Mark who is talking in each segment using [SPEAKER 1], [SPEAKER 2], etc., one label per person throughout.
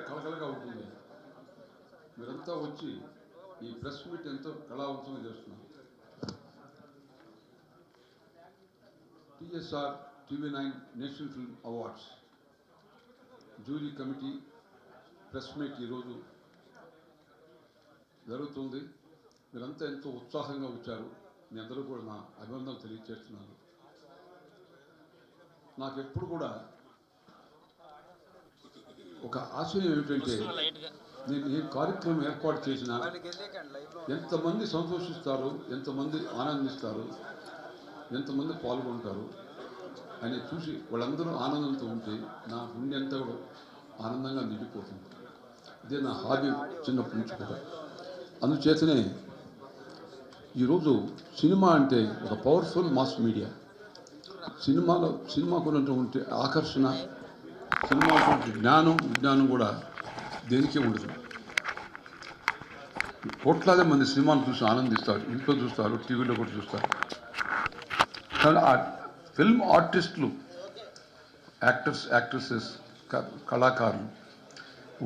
[SPEAKER 1] కలకలగా ఉంటుంది. మీరంతా వచ్చి ఈ ప్రెస్ మీట్ ఎంతో కళావంతంగా చేస్తున్నారు. TSR TV9 national film awards jury committee press meet ఈరోజు జరుగుతుంది. మీరంతా ఎంతో ఉత్సాహంగా వచ్చారు. మీ అందరూ కూడా నా అభినందనలు తెలియజేస్తున్నాను. నాకు ఎప్పుడు కూడా ఒక ఆశయం ఏమిటంటే, నేను ఈ కార్యక్రమం ఏర్పాటు చేసిన ఎంతమంది సంతోషిస్తారు, ఎంతమంది ఆనందిస్తారు, ఎంతమంది పాల్గొంటారు అని చూసి వాళ్ళందరూ ఆనందంతో ఉంటే నా గుండె అంతా కూడా ఆనందంగా నిండిపోతుంది. ఇదే నా హాబీ చిన్నప్పటి నుంచి కూడా. అందుచేతనే ఈరోజు సినిమా అంటే ఒక పవర్ఫుల్ మాస్ మీడియా. సినిమాకు ఉన్నటువంటి ఆకర్షణ, సినిమాకు విజ్ఞానం కూడా దేనికే ఉండదు. కోట్లాది మంది సినిమాలు చూసి ఆనందిస్తారు, ఇంట్లో చూస్తారు, టీవీలో కూడా చూస్తారు. కానీ ఆ ఫిల్మ్ ఆర్టిస్టులు, యాక్టర్స్, యాక్ట్రెసెస్, కళాకారులు,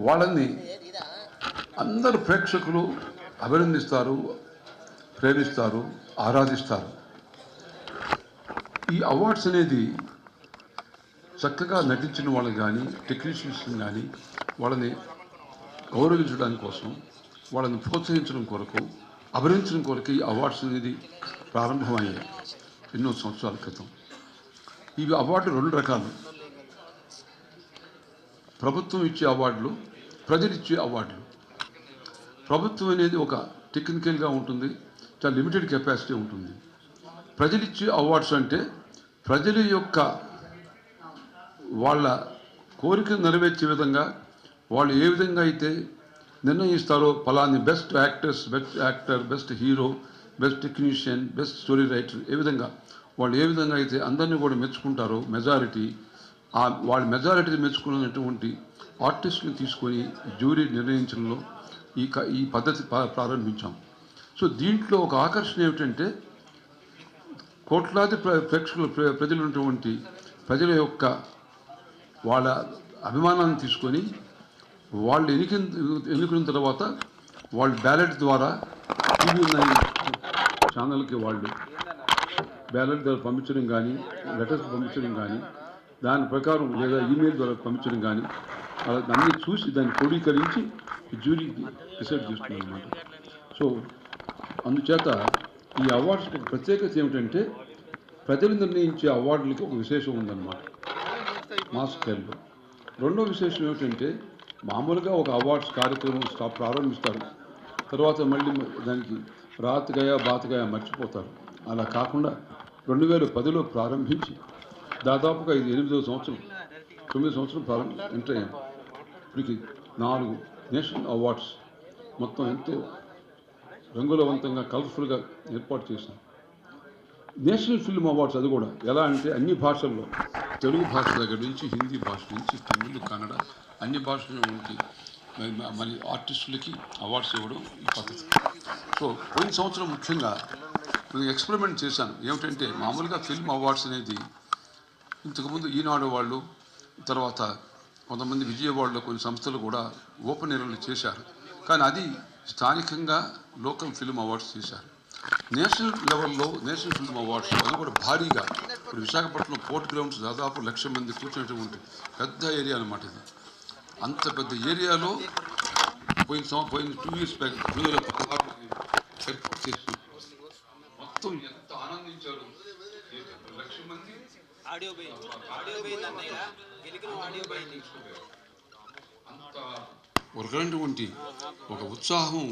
[SPEAKER 1] వాళ్ళని అందరు ప్రేక్షకులు అభినందిస్తారు, ప్రేమిస్తారు, ఆరాధిస్తారు. ఈ అవార్డ్స్ అనేది చక్కగా నటించిన వాళ్ళని కానీ, టెక్నీషియన్స్ని కానీ వాళ్ళని గౌరవించడానికి కోసం, వాళ్ళని ప్రోత్సహించడం కొరకు, అభినందించడం కొరకు ఈ అవార్డ్స్ అనేది ప్రారంభమయ్యాయి ఎన్నో సంవత్సరాల క్రితం. ఇవి అవార్డు రెండు రకాలు. ప్రభుత్వం ఇచ్చే అవార్డులు, ప్రజలు ఇచ్చే అవార్డులు. ప్రభుత్వం అనేది ఒక టెక్నికల్గా ఉంటుంది, చాలా లిమిటెడ్ కెపాసిటీ ఉంటుంది. ప్రజలు ఇచ్చే అవార్డ్స్ అంటే ప్రజల యొక్క వాళ్ళ కోరిక నెరవేర్చే విధంగా వాళ్ళు ఏ విధంగా అయితే నిర్ణయిస్తారో, ఫలాని best actors, best actor, best hero, best technician, best story writer, ఏ విధంగా వాళ్ళు ఏ విధంగా అయితే అందరినీ కూడా మెచ్చుకుంటారో, మెజారిటీ వాళ్ళ మెజారిటీ మెచ్చుకున్నటువంటి ఆర్టిస్టుని తీసుకొని జ్యూరీ నిర్ణయించడంలో ఈ పద్ధతి ప్రారంభించాం. సో దీంట్లో ఒక ఆకర్షణ ఏమిటంటే, కోట్లాది ప్రేక్షకులు, ప్రజలు ఉన్నటువంటి ప్రజల యొక్క వాళ్ళ అభిమానాన్ని తీసుకొని వాళ్ళు ఎన్నుకున్న తర్వాత వాళ్ళు బ్యాలెట్ ద్వారా TV9 ఛానల్కి వాళ్ళు బ్యాలెట్ ద్వారా పంపించడం కానీ, లెటర్స్ పంపించడం కానీ, దాని ప్రకారం లేదా ఈమెయిల్ ద్వారా పంపించడం కానీ అన్నీ చూసి దాన్ని క్రోడీకరించి జ్యూరీకి డిసైడ్ చేస్తున్నాం అన్నమాట. సో అందుచేత ఈ అవార్డ్స్ ఒక ప్రత్యేకత ఏమిటంటే, ప్రజలు నిర్ణయించే అవార్డులకి ఒక విశేషం ఉందన్నమాట మా స్కేల్లో. రెండో విశేషం ఏమిటంటే, మామూలుగా ఒక అవార్డ్స్ కార్యక్రమం ప్రారంభిస్తారు, తర్వాత మళ్ళీ దానికి రాతగాయ బాతగాయ మర్చిపోతారు. అలా కాకుండా 2010లో ప్రారంభించి దాదాపుగా ఇది 9వ సంవత్సరం, 9వ సంవత్సరం ఎంటర్ అయ్యాం. ఇప్పటికి 4 నేషనల్ అవార్డ్స్ మొత్తం ఎంతో రంగులవంతంగా, కలర్ఫుల్గా ఏర్పాటు చేశాం. నేషనల్ ఫిల్మ్ అవార్డ్స్ అది కూడా ఎలా అంటే అన్ని భాషల్లో, తెలుగు భాష దగ్గర నుంచి హిందీ భాష నుంచి తమిళ్, కన్నడ, అన్ని భాషల నుంచి మరి ఆర్టిస్టులకి అవార్డ్స్ ఇవ్వడం ఈ పద్ధతి. సో పోయిన సంవత్సరం ముఖ్యంగా నేను ఎక్స్పెరిమెంట్ చేశాను. ఏమిటంటే, మామూలుగా ఫిల్మ్ అవార్డ్స్ అనేది ఇంతకుముందు ఈనాడు వాళ్ళు, తర్వాత కొంతమంది విజయవాడలో కొన్ని సంస్థలు కూడా ఓపెన్ ఎయిర్లు చేశారు. కానీ అది స్థానికంగా లోకల్ ఫిల్మ్ అవార్డ్స్ చేశారు. నేషనల్ లెవెల్లో నేషనల్ ఫిల్మ్ అవార్డ్స్ అది కూడా భారీగా, ఇప్పుడు విశాఖపట్నం పోర్ట్ గ్రౌండ్స్ దాదాపు 1,00,000 మంది కూర్చున్నటువంటి పెద్ద ఏరియా అన్నమాట. ఇది అంత పెద్ద ఏరియాలో పోయిన 2 years బ్యాక్ ఏర్పాటు చేసి మొత్తం ఎంత ఆనందించారు. 1,00,000 మంది అంత ఒకటువంటి ఒక ఉత్సాహం,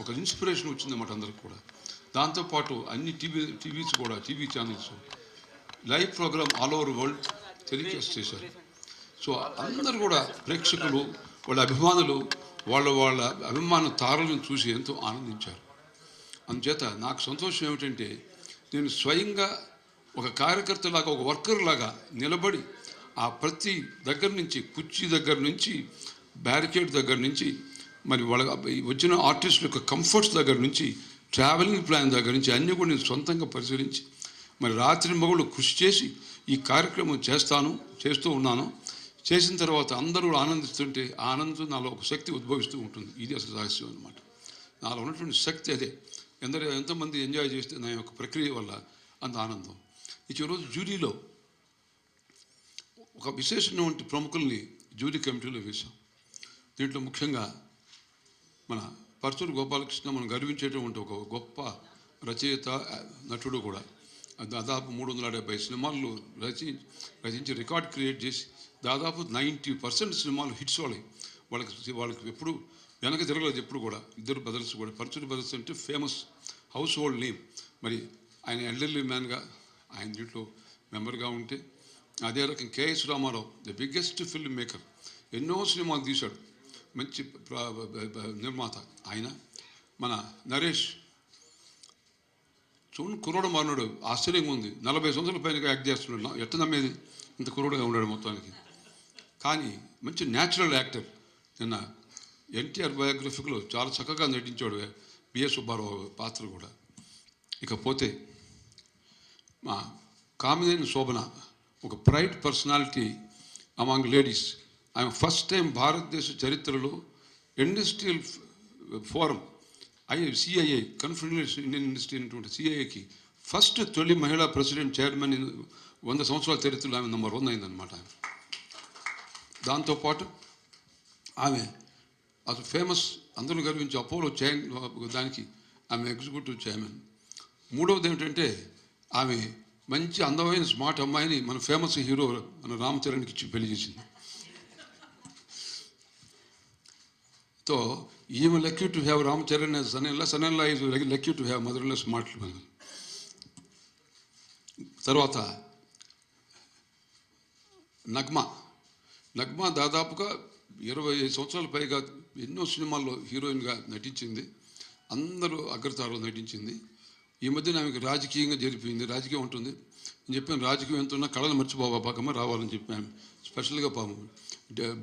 [SPEAKER 1] ఒక ఇన్స్పిరేషన్ వచ్చిందన్నమాట అందరికి కూడా. దాంతోపాటు అన్ని టీవీస్ కూడా, TV channels live program all over world telecast చేశారు. సో అందరూ కూడా ప్రేక్షకులు, వాళ్ళ అభిమానులు, వాళ్ళ అభిమాన తారలను చూసి ఎంతో ఆనందించారు. అందుచేత నాకు సంతోషం ఏమిటంటే, నేను స్వయంగా ఒక కార్యకర్తలాగా, ఒక వర్కర్ లాగా నిలబడి ఆ ప్రతి దగ్గర నుంచి, కుర్చీ దగ్గర నుంచి, బ్యారికేడ్ దగ్గర నుంచి, మరి వాళ్ళ వచ్చిన ఆర్టిస్టుల యొక్క కంఫర్ట్స్ దగ్గర నుంచి, ట్రావెలింగ్ ప్లాన్ దగ్గర నుంచి అన్నీ కూడా నేను సొంతంగా పరిశీలించి, మరి రాత్రి మగళ్ళు కృషి చేసి ఈ కార్యక్రమం చేస్తూ ఉన్నాను. చేసిన తర్వాత అందరూ ఆనందిస్తుంటే ఆ ఆనందం నాలో ఒక శక్తి ఉద్భవిస్తూ ఉంటుంది. ఇది అసలు రహస్యం అనమాట. నాలో ఉన్నటువంటి శక్తి అదే. ఎంతమంది ఎంజాయ్ చేస్తే నా యొక్క ప్రక్రియ వల్ల అంత ఆనందం. ఈరోజు జ్యూరీలో ఒక విశేషమైన ప్రముఖుల్ని జ్యూరీ కమిటీలో వేశాం. దీంట్లో ముఖ్యంగా మన పర్చూరు గోపాలకృష్ణ మనం గర్వించేటువంటి ఒక గొప్ప రచయిత, నటుడు కూడా. దాదాపు 370 సినిమాలు రచించి రికార్డ్ క్రియేట్ చేసి దాదాపు 90% సినిమాలు హిట్స్ వాళ్ళకి ఎప్పుడు వెనక తిరగలేదు. ఎప్పుడు కూడా ఇద్దరు బ్రదర్స్ కూడా. పర్చూరు బ్రదర్స్ అంటే ఫేమస్ హౌస్ హోల్డ్ నేమ్. మరి ఆయన ఎల్డర్లీ మ్యాన్గా ఆయన దీంట్లో మెంబర్గా ఉంటే, అదే రకం KS Ramarao the biggest film maker, ఎన్నో సినిమాలు తీశాడు, మంచి నిర్మాత ఆయన. మన నరేష్ చూడండి, కుర్రోడు మారినాడు, ఆశ్చర్యంగా ఉంది. 40 సంవత్సరాల పైన యాక్ట్ చేస్తున్నాడు. ఎట్ట నమ్మేది ఇంత కుర్రోడుగా ఉన్నాడు మొత్తానికి. కానీ మంచి న్యాచురల్ యాక్టర్. నిన్న ఎన్టీఆర్ బయోగ్రఫీలో చాలా చక్కగా నటించాడు బిఎస్ సుబ్బారావు పాత్ర కూడా. ఇకపోతే మా కామినేని శోభన, ఒక ప్రైడ్ పర్సనాలిటీ అమాంగ్ లేడీస్. ఆమె ఫస్ట్ టైం భారతదేశ చరిత్రలో industrial forum CIA, confederation Indian industry అనేటువంటి సిఐఏకి ఫస్ట్ తొలి మహిళా ప్రెసిడెంట్ చైర్మన్ 100 సంవత్సరాల చరిత్రలో ఆమె నంబర్ 1 అయిందనమాట. దాంతోపాటు ఆమె అసలు ఫేమస్, అందరూ గర్వించి అపోలో దానికి ఆమె ఎగ్జిక్యూటివ్ చైర్మన్. మూడవది ఏమిటంటే ఆమె మంచి అందమైన స్మార్ట్ అమ్మాయిని మన ఫేమస్ హీరో మన రామ్ చరణ్కి ఇచ్చి పెళ్లి చేసింది. సో ఈమె lucky to have Ram Charan as son-in-law is lucky to have mother-in-law smart. తర్వాత నగ్మా దాదాపుగా 25 సంవత్సరాల పైగా ఎన్నో సినిమాల్లో హీరోయిన్గా నటించింది. అందరూ అగ్రతారలో నటించింది. ఈ మధ్యన ఆమెకు రాజకీయంగా జరిపింది. రాజకీయం ఉంటుంది అని చెప్పాను. రాజకీయం ఎంత ఉన్నా కళలు మర్చిపోబాకమ్మ రావాలని చెప్పాను. స్పెషల్గా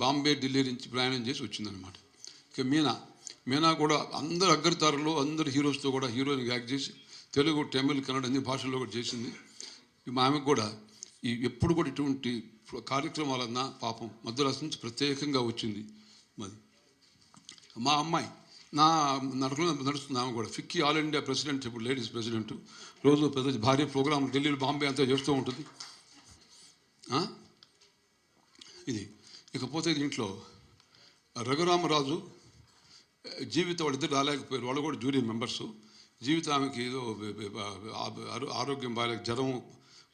[SPEAKER 1] బాంబే, ఢిల్లీ నుంచి ప్రయాణం చేసి వచ్చిందనమాట. ఇక మీనా కూడా అందరు అగ్రతారలో అందరు హీరోస్తో కూడా హీరోయిన్గా యాక్ట్ చేసి తెలుగు, తమిళ్, కన్నడ అన్ని భాషల్లో కూడా చేసింది. ఆమెకు కూడా ఎప్పుడు కూడా ఇటువంటి కార్యక్రమాలన్నా పాపం మద్రాసు నుంచి ప్రత్యేకంగా వచ్చింది. మరి మా అమ్మాయి నా నడుస్తుంది. ఆమె కూడా ఫిక్కీ ఆల్ ఇండియా ప్రెసిడెంట్, ఇప్పుడు లేడీస్ ప్రెసిడెంట్. రోజు పెద్ద భారీ ప్రోగ్రాం ఢిల్లీలో, బాంబే అంతా చేస్తూ ఉంటుంది. ఇది ఇకపోతే దీంట్లో రఘురామరాజు, జీవిత వాళ్ళిద్దరు రాలేకపోయారు. వాళ్ళు కూడా జ్యూరీ మెంబర్సు. జీవిత ఆమెకి ఏదో ఆరోగ్యం బాగాలేక జ్వరం,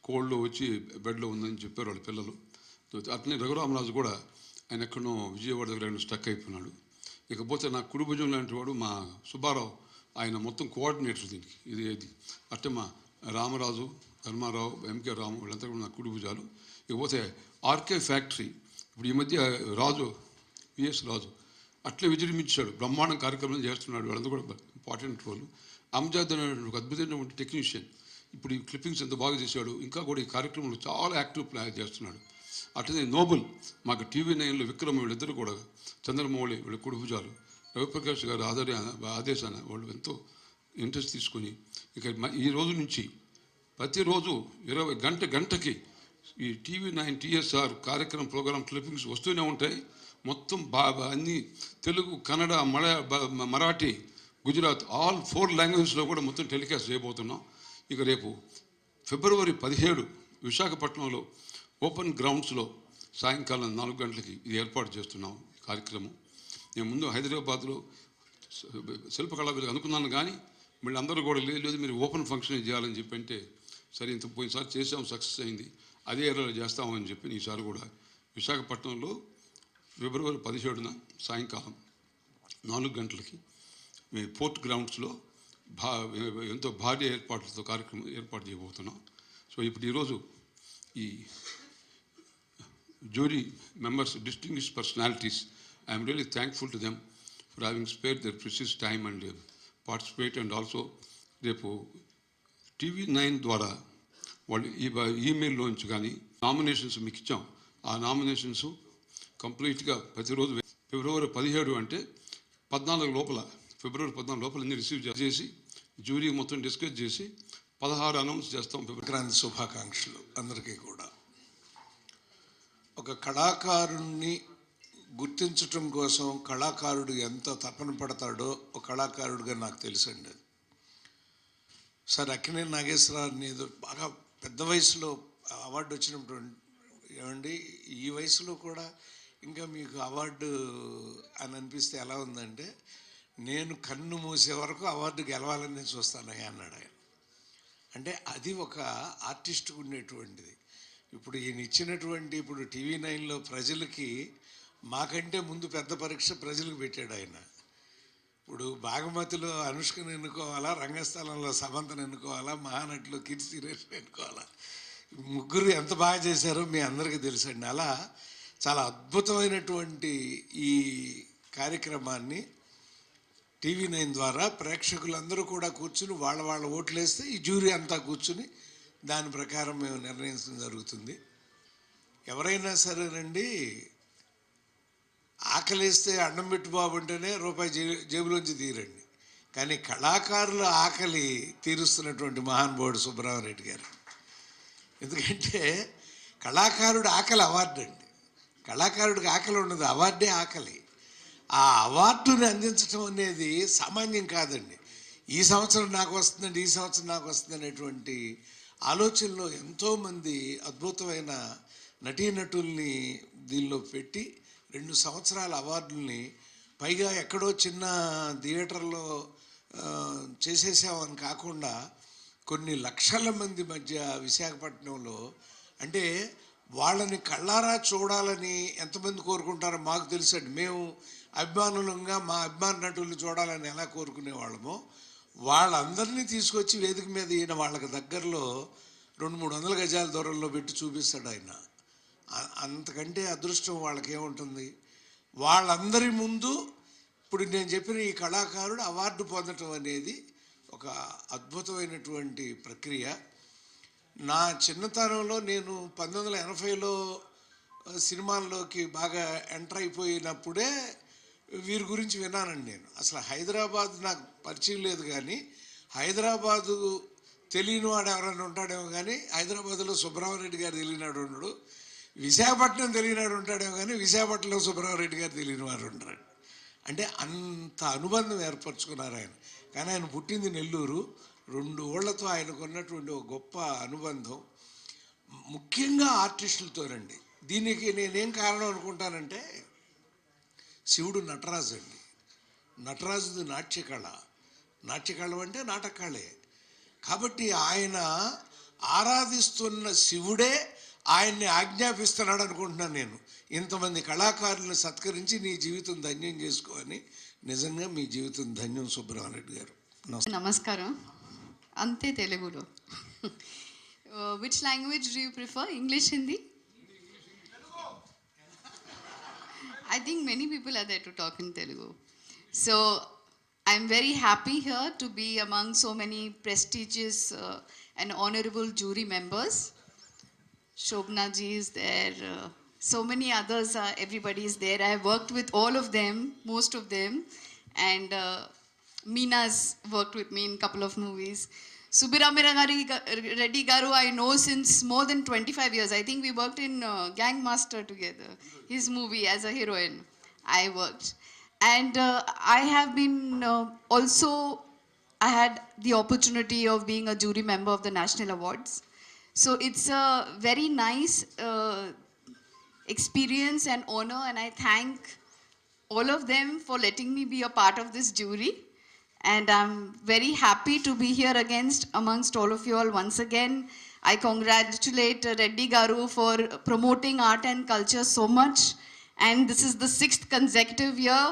[SPEAKER 1] కోల్డ్ వచ్చి బెడ్లో ఉందని చెప్పారు వాళ్ళ పిల్లలు. అట్లనే రఘురామరాజు కూడా ఆయన ఎక్కడో విజయవాడ దగ్గర స్టక్ అయిపోయినాడు. ఇకపోతే నా కుడి భుజం లాంటి వాడు మా సుబ్బారావు, ఆయన మొత్తం కోఆర్డినేటర్ దీనికి. ఇది అట్టే మా రామరాజు, ధర్మారావు, ఎంకే రాము వీళ్ళంతా కూడా నా కుడి భుజాలు. ఇకపోతే ఆర్కే ఫ్యాక్టరీ, ఇప్పుడు ఈ మధ్య రాజు, పిఎస్ రాజు అట్లే విజృంభించాడు, బ్రహ్మాండం కార్యక్రమం చేస్తున్నాడు. వాళ్ళంతా కూడా ఇంపార్టెంట్ రోల్. అమ్జద్ అనే ఒక అద్భుతమైనటువంటి టెక్నీషియన్, ఇప్పుడు ఈ క్లిప్పింగ్స్ ఎంత బాగా చేశాడు. ఇంకా కూడా ఈ కార్యక్రమంలో చాలా యాక్టివ్ ప్లాన్ చేస్తున్నాడు. అట్లనే నోబుల్, మాకు TV9లో విక్రమ్, వీళ్ళిద్దరు కూడా, చంద్రమౌళి వీళ్ళ కుడి భుజాలు, రవిప్రకాష్ గారు ఆదేశాన వాళ్ళు ఎంతో ఇంట్రెస్ట్ తీసుకొని ఇక ఈ రోజు నుంచి ప్రతిరోజు 20 గంటకి ఈ TV9 TSR కార్యక్రమం ప్రోగ్రామ్ క్లిప్పింగ్స్ వస్తూనే ఉంటాయి. మొత్తం అన్ని తెలుగు, కన్నడ, మరాఠీ, గుజరాత్ ఆల్ 4 లాంగ్వేజెస్లో కూడా మొత్తం టెలికాస్ట్ చేయబోతున్నాం. ఇక రేపు ఫిబ్రవరి 17 విశాఖపట్నంలో ఓపెన్ గ్రౌండ్స్లో సాయంకాలం 4 గంటలకి ఇది ఏర్పాటు చేస్తున్నాం కార్యక్రమం. నేను ముందు హైదరాబాద్లో శిల్పకళా వేదిక అనుకున్నాను, కానీ మళ్ళీ అందరూ కూడా లేదు మీరు ఓపెన్ ఫంక్షన్ చేయాలని చెప్పి అంటే, సరే ఇంత పోయినసారి చేసాం, సక్సెస్ అయింది, అదే ఏరియాలో చేస్తామని చెప్పి ఈసారి కూడా విశాఖపట్నంలో ఫిబ్రవరి 17న సాయంకాలం 4 గంటలకి పోర్ట్ గ్రౌండ్స్లో ఎంతో భారీ ఏర్పాట్లతో కార్యక్రమం ఏర్పాటు చేయబోతున్నాం. సో ఇప్పుడు ఈరోజు ఈ jury members, distinguished personalities, I am really thankful to them for having spared their precious time and participate. And also రేపు TV9 ద్వారా వాళ్ళు ఈమెయిల్లోంచి కానీ నామినేషన్స్ మీకు ఇచ్చాం. ఆ నామినేషన్స్ కంప్లీట్గా ప్రతిరోజు ఫిబ్రవరి 17 అంటే 14 లోపల, ఫిబ్రవరి 14 లోపల అన్ని రిసీవ్ చేసి జ్యూరీ మొత్తం డిస్కస్ చేసి 16 అనౌన్స్ చేస్తాం.
[SPEAKER 2] సంక్రాంతి శుభాకాంక్షలు అందరికీ కూడా. ఒక కళాకారుణ్ణి గుర్తించటం కోసం కళాకారుడు ఎంత తపన పడతాడో ఒక కళాకారుడిగా నాకు తెలుసండి. సార్ అక్కినేని నాగేశ్వరరావు ఏదో బాగా పెద్ద వయసులో అవార్డు వచ్చినప్పుడు ఏమండి ఈ వయసులో కూడా ఇంకా మీకు అవార్డు అని అనిపిస్తే ఎలా ఉందంటే, నేను కన్ను మూసే వరకు అవార్డు గెలవాలని చూస్తాను అన్నాడు ఆయన. అంటే అది ఒక ఆర్టిస్ట్కు ఉండేటువంటిది. ఇప్పుడు ఈయన ఇచ్చినటువంటి ఇప్పుడు టీవీ 9లో ప్రజలకి మాకంటే ముందు పెద్ద పరీక్ష ప్రజలకు పెట్టాడు ఆయన. ఇప్పుడు బాగమతిలో అనుష్కను ఎన్నుకోవాలా, రంగస్థలంలో సమంతను ఎన్నుకోవాలా, మహానటిలో కీర్తి సురేష్ని ఎన్నుకోవాలా, ముగ్గురు ఎంత బాగా చేశారో మీ అందరికీ తెలుసండి. అలా చాలా అద్భుతమైనటువంటి ఈ కార్యక్రమాన్ని టీవీ 9 ద్వారా ప్రేక్షకులందరూ కూడా కూర్చుని వాళ్ళ ఓట్లు వేస్తే ఈ జ్యూరీ అంతా కూర్చుని దాని ప్రకారం మేము నిర్ణయించడం జరుగుతుంది. ఎవరైనా సరేనండి, ఆకలిస్తే అన్నం పెట్టు బాబు అంటేనే రూపాయి జేబులోంచి తీరండి. కానీ కళాకారుల ఆకలి తీరుస్తున్నటువంటి మహానుభావుడు సుబ్బరామరెడ్డి గారు. ఎందుకంటే కళాకారుడు ఆకలి అవార్డు అండి. కళాకారుడికి ఆకలి ఉండదు, అవార్డే ఆకలి. ఆ అవార్డుని అందించడం అనేది సామాన్యం కాదండి. ఈ సంవత్సరం నాకు వస్తుందండి, ఈ సంవత్సరం నాకు వస్తుంది అనేటువంటి ఆలోచనలో ఎంతోమంది అద్భుతమైన నటీనటుల్ని దీనిలో పెట్టి 2 సంవత్సరాల అవార్డుల్ని, పైగా ఎక్కడో చిన్న థియేటర్లో చేసేసామని కాకుండా కొన్ని లక్షల మంది మధ్య విశాఖపట్నంలో, అంటే వాళ్ళని కళ్ళారా చూడాలని ఎంతమంది కోరుకుంటారో మాకు తెలుసండి. మేము అభిమానులంగా మా అభిమాన నటుల్ని చూడాలని ఎలా కోరుకునేవాళ్ళమో వాళ్ళందరినీ తీసుకొచ్చి వేదిక మీద ఈయన వాళ్ళకి దగ్గరలో 200-300 గజాల దూరంలో పెట్టి చూపిస్తాడు ఆయన. అంతకంటే అదృష్టం వాళ్ళకి ఏముంటుంది? వాళ్ళందరి ముందు ఇప్పుడు నేను చెప్పిన ఈ కళాకారుడు అవార్డు పొందటం అనేది ఒక అద్భుతమైనటువంటి ప్రక్రియ. నా చిన్నతనంలో నేను 1980లో సినిమాల్లోకి బాగా ఎంటర్ అయిపోయినప్పుడే వీరి గురించి విన్నానండి. నేను అసలు హైదరాబాద్ నాకు పరిచయం లేదు, కానీ హైదరాబాదు తెలియని వాడు ఎవరైనా ఉంటాడేమో, కానీ హైదరాబాద్లో సుబ్బరామరెడ్డి గారు తెలియనాడు ఉండడు, విశాఖపట్నం తెలియనాడు ఉంటాడేమో, కానీ విశాఖపట్నంలో సుబ్బరామరెడ్డి గారు తెలియని వారు ఉంటాడు. అంటే అంత అనుబంధం ఏర్పరచుకున్నారు ఆయన. కానీ ఆయన పుట్టింది నెల్లూరు. 2 ఊళ్ళతో ఆయనకు ఉన్నటువంటి ఒక గొప్ప అనుబంధం, ముఖ్యంగా ఆర్టిస్టులతోనండి. దీనికి నేనేం కారణం అనుకుంటానంటే, శివుడు నటరాజు అండి. నటరాజుది నాట్యకళ. నాట్యకళ అంటే నాటకళే. కాబట్టి ఆయన ఆరాధిస్తున్న శివుడే ఆయన్ని ఆజ్ఞాపిస్తున్నాడు అనుకుంటున్నాను నేను. ఇంతమంది కళాకారులను సత్కరించి నీ జీవితం ధన్యం చేసుకోని. నిజంగా మీ జీవితం ధన్యం సుబ్బరామరెడ్డి గారు.
[SPEAKER 3] నమస్కారం. అంతే తెలుగులో. Which language do you prefer, English, Hindi? I think many people are there to talk in Telugu. So I'm very happy here to be among so many prestigious and honorable jury members. Shobna ji is there, so many others are, everybody is there. I have worked with all of them, most of them, and Meena's worked with me in a couple of movies. Subbaramarreddy garu I know since more than 25 years. I think we worked in Gang Master together, his movie as a heroine I worked. And I have been also, I had the opportunity of being a jury member of the National Awards. So it's a very nice experience and honor, and I thank all of them for letting me be a part of this jury. And I'm very happy to be here amongst all of you all once again. I congratulate Reddy Garu for promoting art and culture so much. And this is the 6th consecutive year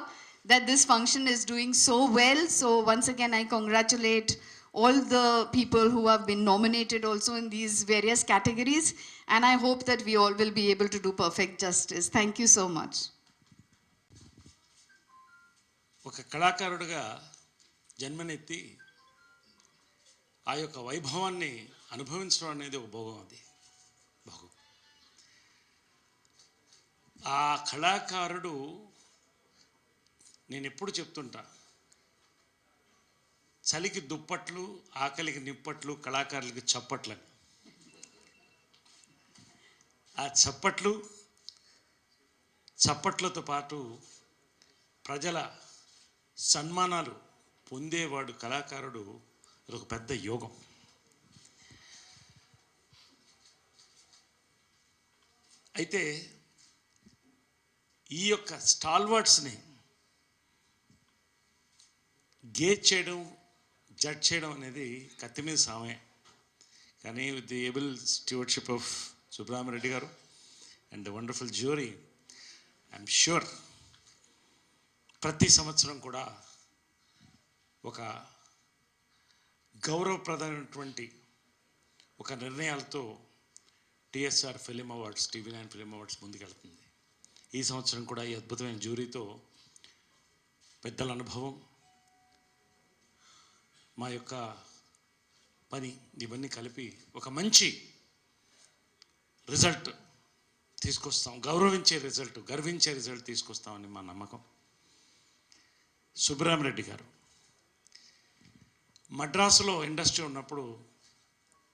[SPEAKER 3] that this function is doing so well. So once again, I congratulate all the people who have been nominated also in these various categories. And I hope that we all will be able to do perfect justice. Thank you so much.
[SPEAKER 4] ఒక కళాకారుడిగా జన్మనెత్తి ఆ యొక్క వైభవాన్ని అనుభవించడం అనేది ఒక భోగం. అది భోగం. ఆ కళాకారుడు, నేను ఎప్పుడు చెప్తుంటా, చలికి దుప్పట్లు, ఆకలికి నిప్పట్లు, కళాకారులకి చప్పట్లని. ఆ చప్పట్లు చప్పట్లతో పాటు ప్రజల సన్మానాలు పొందేవాడు కళాకారుడు, అదొక పెద్ద యోగం. అయితే ఈ యొక్క స్టాల్వర్డ్స్ని గేజ్ చేయడం, జడ్జ్ చేయడం అనేది కత్తి మీద సామే. కానీ with the able stewardship of Subbaramireddy గారు and the wonderful jury, I'm sure ప్రతి సంవత్సరం కూడా ఒక గౌరవప్రదమైనటువంటి ఒక నిర్ణయాలతో TSR film awards, TV9 film awards ముందుకెళ్తుంది. ఈ సంవత్సరం కూడా ఈ అద్భుతమైన జ్యూరీతో పెద్దల అనుభవం, మా యొక్క పని ఇవన్నీ కలిపి ఒక మంచి రిజల్ట్ తీసుకొస్తాం, గర్వించే రిజల్ట్ తీసుకొస్తామని మా నమ్మకం. సుబ్రహ్మరెడ్డి గారు మద్రాసులో ఇండస్ట్రీ ఉన్నప్పుడు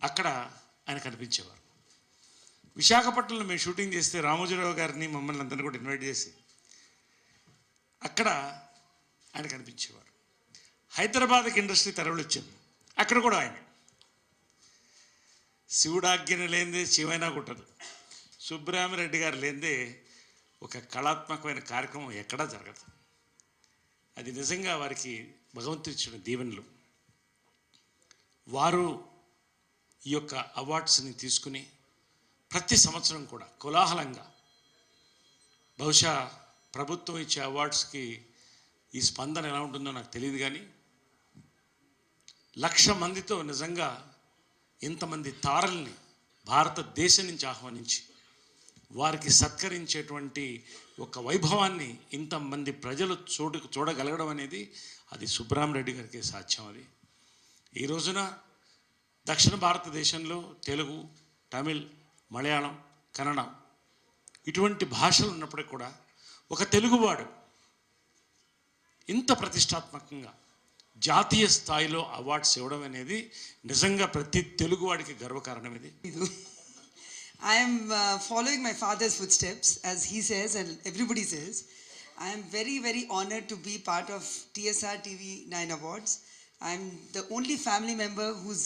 [SPEAKER 4] అక్కడ ఆయన కనిపించేవారు. విశాఖపట్నంలో మేము షూటింగ్ చేస్తే రామోజీరావు గారిని మమ్మల్ని అందరినీ కూడా ఇన్వైట్ చేసి అక్కడ ఆయన కనిపించేవారు. హైదరాబాద్కి ఇండస్ట్రీ తరలిచ్చింది, అక్కడ కూడా ఆయన. శివుడాజ్ఞని లేనిదే శివైనా కుట్టదు. సుబ్రహ్మరెడ్డి గారు లేనిదే ఒక కళాత్మకమైన కార్యక్రమం ఎక్కడా జరగదు. అది నిజంగా వారికి భగవంతుడు ఇచ్చిన దీవెనలు. వారు ఈ యొక్క అవార్డ్స్ని తీసుకుని ప్రతి సంవత్సరం కూడా కోలాహలంగా, బహుశా ప్రభుత్వం ఇచ్చే అవార్డ్స్కి ఈ స్పందన ఎలా ఉంటుందో నాకు తెలియదు, కానీ 1,00,000 మందితో నిజంగా ఇంతమంది తారల్ని భారతదేశం నుంచి ఆహ్వానించి వారికి సత్కరించేటువంటి ఒక వైభవాన్ని ఇంతమంది ప్రజలు చూడగలగడం అనేది అది సుబ్రహ్మరెడ్డి గారికి సాధ్యం. అది ఈ రోజున దక్షిణ భారతదేశంలో తెలుగు, తమిళ్, మలయాళం, కన్నడ ఇటువంటి భాషలు ఉన్నప్పటికీ కూడా ఒక తెలుగువాడు ఇంత ప్రతిష్టాత్మకంగా జాతీయ స్థాయిలో అవార్డ్స్ ఇవ్వడం అనేది నిజంగా ప్రతి తెలుగువాడికి గర్వకారణం. ఇది
[SPEAKER 5] I am following my father's footsteps, as he says and everybody says. I am very, very honored to be part of TSR TV9 Awards. I am the only family member who's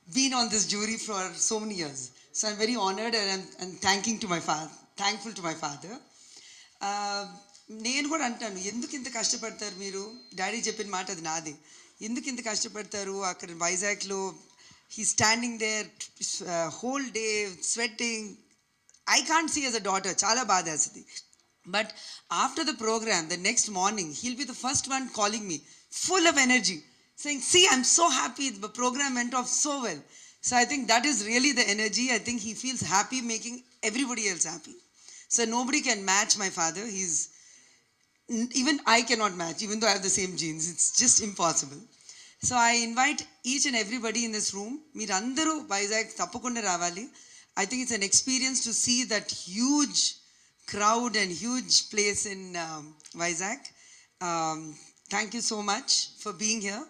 [SPEAKER 5] been on this jury for so many years. So I'm very honored and I'm thankful to my father. నేను కూడా అంటాను, ఎందుకు ఇంత కష్టపడతారు మీరు? Daddy చెప్పిన మాట అది నాది. ఎందుకు ఇంత కష్టపడతారు? అక్కడ వైజాగ్లో he's standing there whole day sweating. I can't see as a daughter, chala baada asadi. But after the program, the next morning, he'll be the first one calling me, full of energy, saying, see, I'm so happy, the program went off so well. So I think that is really the energy. I think he feels happy making everybody else happy. So nobody can match my father. Even I cannot match, even though I have the same genes. It's just impossible. So I invite each and everybody in this room, meerandaru Vizag tappakunda ravali. I think it's an experience to see that huge crowd and huge place in Vizag. Thank you so much for being here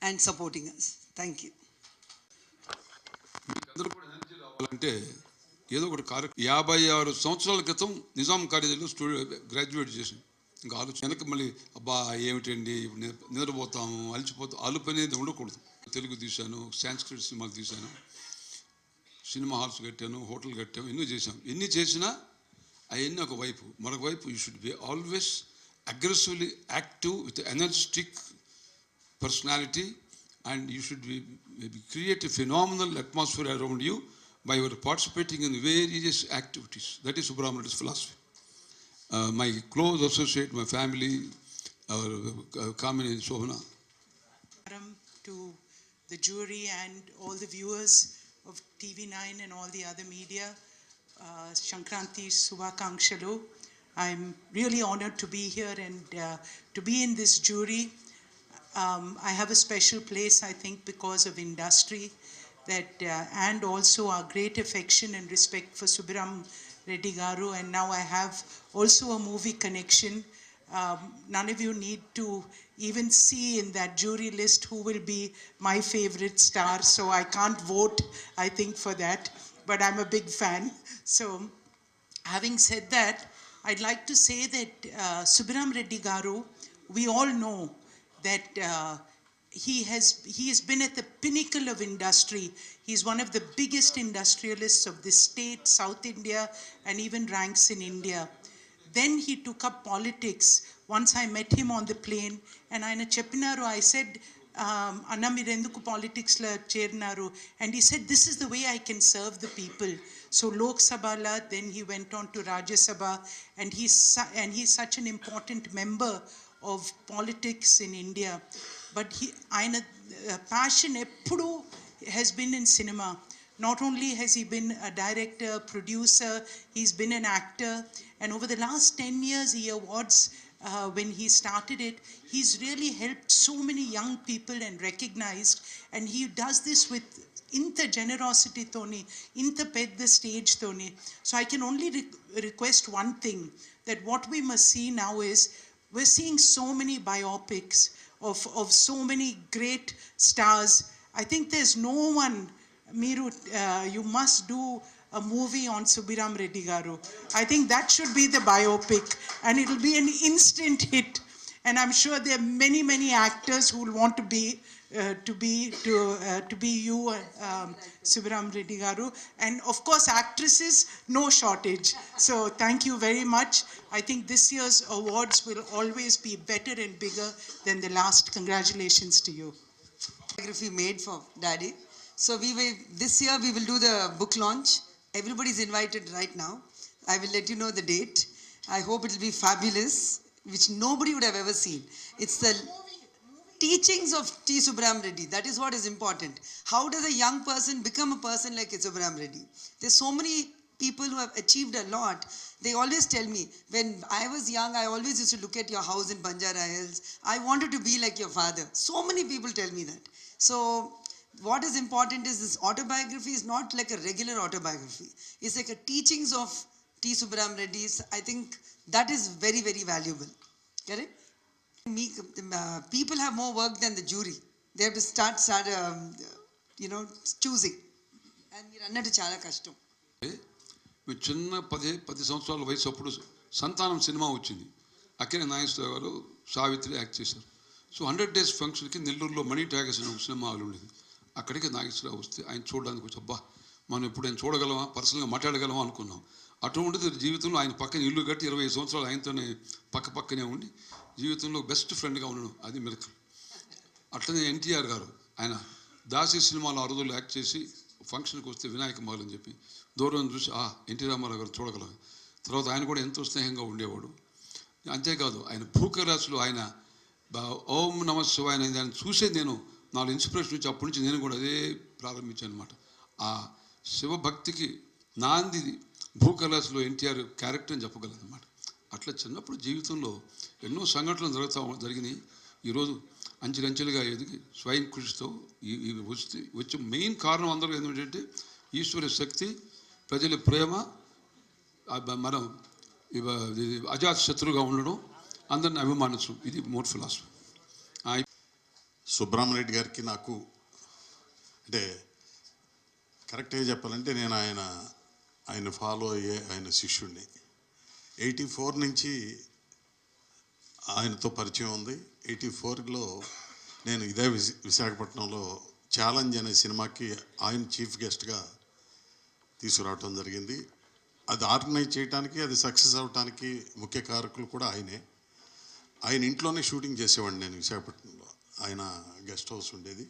[SPEAKER 5] and supporting us. Thank you.
[SPEAKER 1] అందరూ కూడా energy రావాలంటే ఏదో ఒకటి కార్యక్రమం. 56 సంవత్సరాల క్రితం నిజాం కాలేజీలో graduate చేసాం. ఇంకా ఆలోచన వెనక్కి మళ్ళీ అబ్బా ఏమిటండి ఇప్పుడు నిద్రపోతాము, అలసిపోతాం, అలుపు అనేది ఉండకూడదు. తెలుగు తీశాను, సాంస్క్రిట్ సినిమాలు తీశాను, సినిమా హాల్స్ కట్టాను, హోటల్ కట్టాము, ఎన్నో చేశాం. ఎన్ని చేసినా అవన్నీ ఒక వైపు. మరొక వైపు you should be always aggressively active with energetic personality and you should be create a phenomenal atmosphere around you by your participating in various activities. That is Subramanian's philosophy. My close associate, my family, Kamini and Sohana.
[SPEAKER 6] To the jury and all the viewers of TV9 and all the other media, Shankranti Subhakangshalu. I'm really honored to be here and to be in this jury. I have a special place, I think, because of industry. That and also our great affection and respect for Subram Reddy Garu, and now I have also a movie connection. None of you need to even see in that jury list who will be my favorite star, so I can't vote, I think, for that, but I'm a big fan. So having said that, I'd like to say that Subram Reddy Garu, we all know that he has been at the pinnacle of industry. He's one of the biggest industrialists of the state, South India, and even ranks in India. Then he took up politics. Once I met him on the plane, and ఆయన చెప్పినారు, I said, అన్న మీరు ఎందుకు పాలిటిక్స్లో చేరినారు? And he said, this is the way I can serve the people. So Lok Sabha, then he went on to Rajya Sabha, and he's such an important member of politics in India. But ఆయన passion ఎప్పుడు has been in cinema. Not only has he been a director, producer, he's been an actor, and over the last 10 years, he awards, when he started it, he's really helped so many young people and recognized, and he does this with inta generosity toni, inta pedda stage toni. So I can only request one thing, that what we must see now is, we're seeing so many biopics of so many great stars. I think there's no one, Meeru, you must do a movie on Subiram Reddy Garu. I think that should be the biopic, and it'll be an instant hit. And I'm sure there are many, many actors who will want to be you, Subiram Reddy Garu, and of course actresses, no shortage. So thank you very much. I think this year's awards will always be better and bigger than the last. Congratulations to you.
[SPEAKER 5] Biography made for Daddy. So this year we will do the book launch. Everybody's invited right now. I will let you know the date. I hope it will be fabulous, which nobody would have ever seen. It's the teachings of T. Subram Reddy. That is what is important. How does a young person become a person like Subram Reddy? There's so many people who have achieved a lot. They always tell me, when I was young, I always used to look at your house in Banjara Hills. I wanted to be like your father. So many people tell me that. So what is important is, this autobiography is not like a regular autobiography. It's like a teachings of T. Subram Reddy. I think that is very, very valuable. Correct? People have more work than the jury. They have to start choosing. And మీరు అన్నట్టు చాలా కష్టం.
[SPEAKER 1] మీరు చిన్న 10 సంవత్సరాల వయసు అప్పుడు సంతానం సినిమా వచ్చింది. అక్కినే నాగేశ్వరరావు గారు, సావిత్రి యాక్ట్ చేశారు. సో 100 days ఫంక్షన్కి నెల్లూరులో మనీ ట్యాగర్స్ అనే సినిమా హాల్ ఉండేది. అక్కడికి నాగేశ్వరరావు వస్తే ఆయన చూడడానికి వచ్చి, అబ్బా మనం ఎప్పుడు ఆయన చూడగలమా, పర్సనల్గా మాట్లాడగలమా అనుకున్నాం. అటువంటిది జీవితంలో ఆయన పక్కన ఇల్లు కట్టి 20 సంవత్సరాలు ఆయనతోనే పక్కనే ఉండి జీవితంలో బెస్ట్ ఫ్రెండ్గా ఉండడం, అది మిరకల్. అట్లనే ఎన్టీఆర్ గారు, ఆయన దాసి సినిమాలో 6 రోజులు యాక్ట్ చేసి ఫంక్షన్కి వస్తే వినాయక మహల్ అని చెప్పి దూరం చూసి ఎన్టీ రామారావు గారు చూడగలం. తర్వాత ఆయన కూడా ఎంతో స్నేహంగా ఉండేవాడు. అంతేకాదు ఆయన భూకరాశులు, ఆయన ఓం నమ శివాయ అనేది ఆయన చూసే నేను 4 ఇన్స్పిరేషన్ నుంచి అప్పటి నుంచి నేను కూడా అదే ప్రారంభించాను అనమాట. ఆ శివభక్తికి నాంది భూకైలాసలో ఎన్టీఆర్ క్యారెక్టర్ అని చెప్పగలను అనమాట. అట్లా చిన్నప్పుడు జీవితంలో ఎన్నో సంఘటనలు జరిగినాయి. ఈరోజు అంచెలంచెలుగా ఎదిగి స్వయం కృషితో వచ్చే మెయిన్ కారణం అందరూ ఏంటంటే ఈశ్వర శక్తి, ప్రజల ప్రేమ, మనం అజాత శత్రువుగా ఉండడం, అందరిని అభిమానించడం, ఇది మోర్ ఫిలాసఫీ.
[SPEAKER 7] సుబ్రహ్మ రెడ్డి గారికి నాకు అంటే కరెక్ట్గా చెప్పాలంటే నేను ఆయన ఫాలో అయ్యే ఆయన శిష్యుడిని. 84 నుంచి ఆయనతో పరిచయం ఉంది. 84లో నేను ఇదే విశాఖపట్నంలో ఛాలెంజ్ అనే సినిమాకి ఆయన చీఫ్ గెస్ట్గా తీసుకురావటం జరిగింది. అది ఆర్గనైజ్ చేయడానికి, అది సక్సెస్ అవ్వటానికి ముఖ్య కారకులు కూడా ఆయనే. ఆయన ఇంట్లోనే షూటింగ్ చేసేవాడిని నేను విశాఖపట్నంలో. ఆయన గెస్ట్ హౌస్ ఉండేది.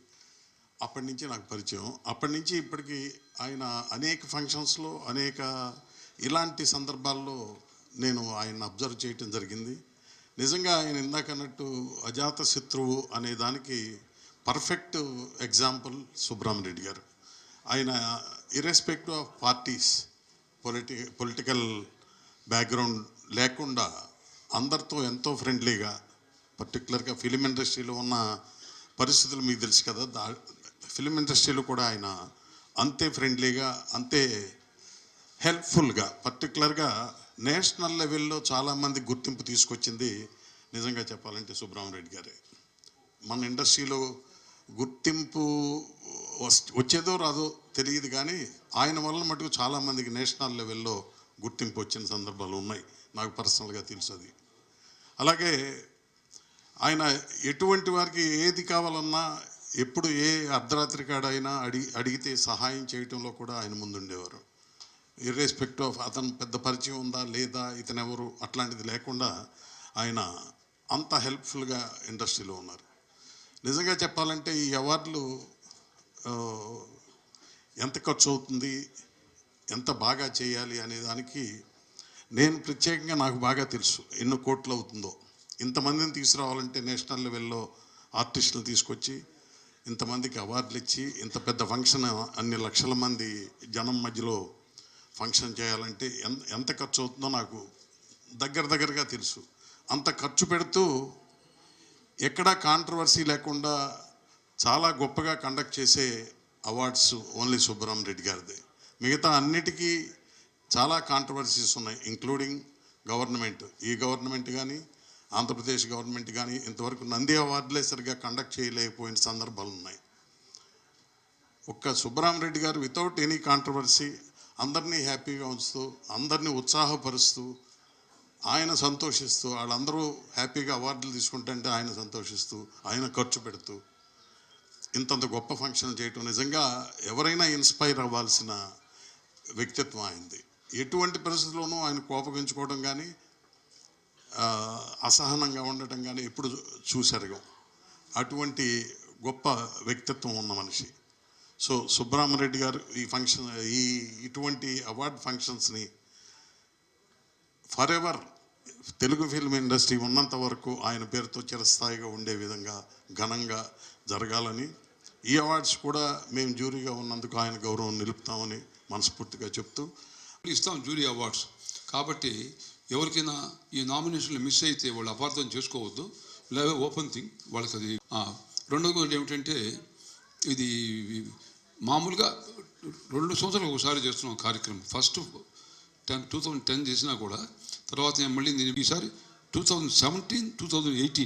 [SPEAKER 7] అప్పటి నుంచి నాకు పరిచయం. అప్పటి నుంచి ఇప్పటికీ ఆయన అనేక ఫంక్షన్స్లో, అనేక ఇలాంటి సందర్భాల్లో నేను ఆయన అబ్జర్వ్ చేయటం జరిగింది. నిజంగా ఆయన ఇందాక అన్నట్టు అజాత శత్రువు అనే దానికి పర్ఫెక్ట్ ఎగ్జాంపుల్ సుబ్రహ్మ రెడ్డి గారు. ఆయన irrespective of parties, political background లేకుండా అందరితో ఎంతో ఫ్రెండ్లీగా, పర్టికులర్గా ఫిలిం ఇండస్ట్రీలో ఉన్న పరిస్థితులు మీకు తెలుసు కదా, ఫిలిం ఇండస్ట్రీలో కూడా ఆయన అంతే ఫ్రెండ్లీగా, అంతే హెల్ప్ఫుల్గా, పర్టికులర్గా నేషనల్ లెవెల్లో చాలామంది గుర్తింపు తీసుకొచ్చింది నిజంగా చెప్పాలంటే సుబ్రహ్మ రెడ్డి గారే. మన ఇండస్ట్రీలో గుర్తింపు వచ్చేదో రాదో తెలియదు, కానీ ఆయన వల్ల మటుకు చాలామందికి నేషనల్ లెవెల్లో గుర్తింపు వచ్చిన సందర్భాలు ఉన్నాయి. నాకు పర్సనల్గా తెలుసు అది. అలాగే ఆయన ఎటువంటి వారికి ఏది కావాలన్నా ఎప్పుడు ఏ అర్ధరాత్రి కాడైనా అడిగితే సహాయం చేయటంలో కూడా ఆయన ముందుండేవారు. ఇర్రెస్పెక్టివ్ ఆఫ్ అతను పెద్ద పరిచయం ఉందా లేదా ఇతను ఎవరు అట్లాంటిది లేకుండా ఆయన అంత హెల్ప్ఫుల్గా ఇండస్ట్రీలో ఉన్నారు. నిజంగా చెప్పాలంటే ఈ అవార్డులు ఎంత ఖర్చు అవుతుంది, ఎంత బాగా చేయాలి అనే దానికి నేను ప్రత్యేకంగా నాకు బాగా తెలుసు ఎన్ని కోట్లు అవుతుందో. ఇంతమందిని తీసుకురావాలంటే నేషనల్ లెవెల్లో ఆర్టిస్టులు తీసుకొచ్చి ఇంతమందికి అవార్డులు ఇచ్చి ఇంత పెద్ద ఫంక్షన్ అన్ని లక్షల మంది జనం మధ్యలో ఫంక్షన్ చేయాలంటే ఎంత ఖర్చు అవుతుందో నాకు దగ్గరగా తెలుసు. అంత ఖర్చు పెడుతూ ఎక్కడా కాంట్రవర్సీ లేకుండా చాలా గొప్పగా కండక్ట్ చేసే అవార్డ్స్ ఓన్లీ సుబ్బరామరెడ్డి గారిదే. మిగతా అన్నిటికీ చాలా కాంట్రవర్సీస్ ఉన్నాయి, ఇంక్లూడింగ్ గవర్నమెంట్. ఈ గవర్నమెంట్ కానీ ఆంధ్రప్రదేశ్ గవర్నమెంట్ కానీ ఇంతవరకు నంది అవార్డులే సరిగ్గా కండక్ట్ చేయలేకపోయిన సందర్భాలు ఉన్నాయి. ఒక్క సుబ్బరామరెడ్డి గారు వితౌట్ ఎనీ కాంట్రవర్సీ అందరినీ హ్యాపీగా ఉంచుతూ అందరినీ ఉత్సాహపరుస్తూ ఆయన సంతోషిస్తూ వాళ్ళందరూ హ్యాపీగా అవార్డులు తీసుకుంటుంటే ఆయన సంతోషిస్తూ ఆయన ఖర్చు పెడుతూ ఇంతంత గొప్ప ఫంక్షన్ చేయటం నిజంగా ఎవరైనా ఇన్స్పైర్ అవ్వాల్సిన వ్యక్తిత్వం ఆయనది. ఎటువంటి పరిస్థితుల్లోనూ ఆయన కోపగించుకోవడం కానీ అసహనంగా ఉండటం కానీ ఎప్పుడు చూసెరగం. అటువంటి గొప్ప వ్యక్తిత్వం ఉన్న మనిషి. సో సుబ్బరామరెడ్డి గారు ఇటువంటి అవార్డ్ ఫంక్షన్స్ని for ever Telugu film industry ఉన్నంత వరకు ఆయన పేరుతో చిరస్థాయిగా ఉండే విధంగా ఘనంగా జరగాలని, ఈ అవార్డ్స్ కూడా మేము జ్యూరీగా ఉన్నందుకు ఆయన గౌరవం నిలుపుతామని మనస్ఫూర్తిగా చెప్తూ
[SPEAKER 1] ఇస్తాం జ్యూరీ అవార్డ్స్. కాబట్టి ఎవరికైనా ఈ నామినేషన్లు మిస్ అయితే వాళ్ళు అపార్థం చేసుకోవద్దు. లేదా ఓపెన్ థింగ్ వాళ్ళకి అది. రెండవది ఏమిటంటే ఇది మామూలుగా 2 సంవత్సరాలు ఒకసారి చేస్తున్నాం కార్యక్రమం. ఫస్ట్ 2010 చేసినా కూడా తర్వాత నేను మళ్ళీ నేను ఈసారి 2017, 2018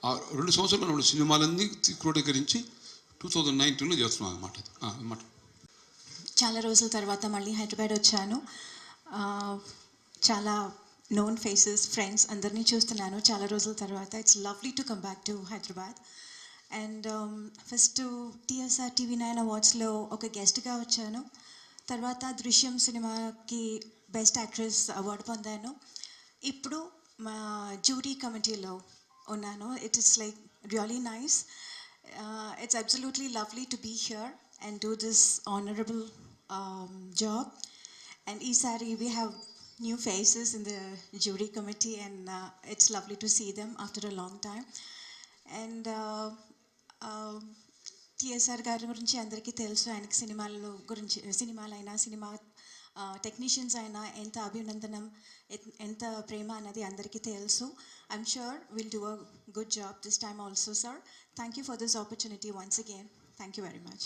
[SPEAKER 1] ఆ 2 సంవత్సరాలు 2 సినిమాలన్నీ క్రోడీకరించి 2019లో చేస్తున్నాం అన్నమాట.
[SPEAKER 8] చాలా రోజుల తర్వాత మళ్ళీ హైదరాబాద్ వచ్చాను. చాలా నోన్ ఫేసెస్, ఫ్రెండ్స్ అందరినీ చూస్తున్నాను చాలా రోజుల తర్వాత. It's lovely to come back to Hyderabad. And first TSR TV9 అవార్డ్స్లో ఒక గెస్ట్గా వచ్చాను. తర్వాత దృశ్యం సినిమాకి బెస్ట్ యాక్ట్రెస్ అవార్డు పొందాను. ఇప్పుడు మా జ్యూరీ కమిటీలో ఉన్నాను. It is like really nice. It's absolutely lovely to be here and do this honorable job. And Isari, we have new faces in the jury committee, and it's lovely to see them after a long time. And TSR గారి గురించి అందరికీ తెలుసు. ఆయనకి సినిమాలైనా cinema technicians అయినా ఎంత అభినందనం, ఎంత ప్రేమ అన్నది అందరికీ తెలుసు. I'm sure we'll do a good job this time also, sir. Thank you for this opportunity once again. Thank you very much.